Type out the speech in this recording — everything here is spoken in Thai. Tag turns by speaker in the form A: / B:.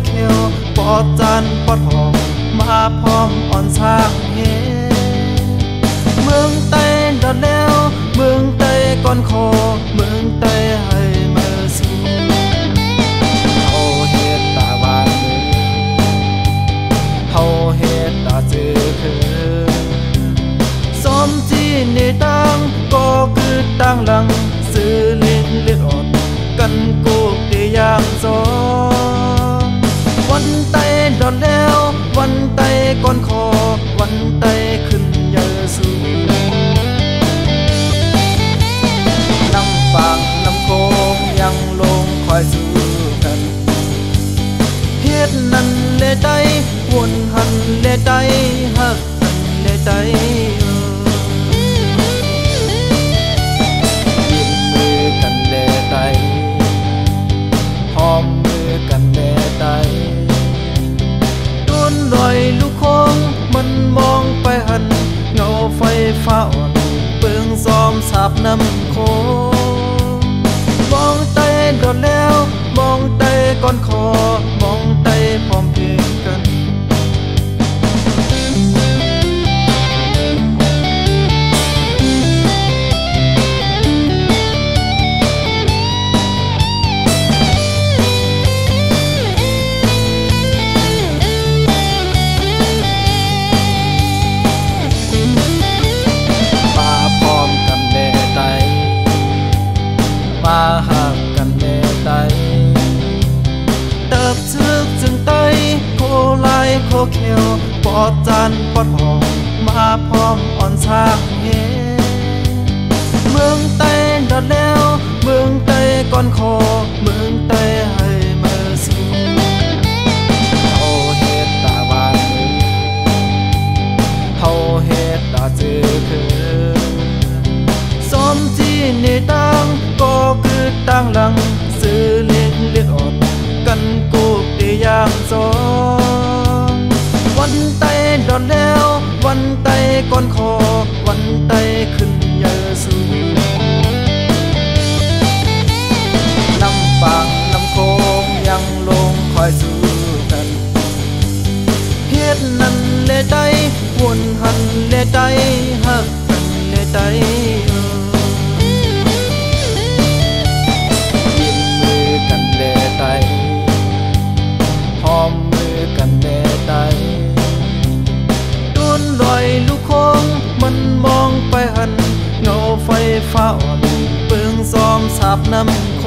A: เขียวปอดจันปอดหอมมาพร้อมอ่อนสร้างเฮเมืองไต้ดอดแล้วเมืองไต้ก่อนคอเมืองไต้ให้มาสู่เฮาเฮ็ดตาบานมือเฮาเฮ็ดตาเจอคือสมจีในตังก็คือตังหลังซื้อเล็กเล็กอดกันกูเตียงซอวันไต้ดอดแล้ววันไต้ก่อนคอวันไต้ขึ้นเยอะสูน้ำปากน้ำโคงยังลงคอยสู้กันเฮ็ดนั่นเลไต้วนหันเลไต้ฮักกันเลไต้ยืมมือกันเลไต้หอมมือกันเลไต้ลอยลูกคงมันมองไปหันเงาไฟฟ้าอ่อนเปืองซ้อมสาบน้ำโคมองไต้ดอดแล้วมองไต้ก่อนคอมองไต้พร้อมเพรียงกันมาหักกันแน่ไตเติบซึกจึงไตโคลายโคเขียวปอดจันปอดหอมมาพร้อมอ่อนสร้างเฮเมืองไต้ดอดแล้วเมืองไต้ก่อนคอเมืองไต้ให้มาสู่เฮาเฮ็ดตาบานมือเฮาเฮ็ดตาเจอคือสมจีในตังก็คือตังหลังซื้อเล็กเล็กอดกันกูเตียงซอวันไต้ดอดแล้ววันไต้ก่อนคอวันไต้ขึ้นเยอะสูน้ำปากน้ำโคงยังลงคอยสู้กันเฮ็ดนั่นเลไต้วนหันเลไต้ฮักกันเลไต้หอมมือกันแน่ไต้ต้นลอยลูกคงมันมองไปหันเงาไฟฟ้าอ่อนเปืองซ้อมสาบน้ำโค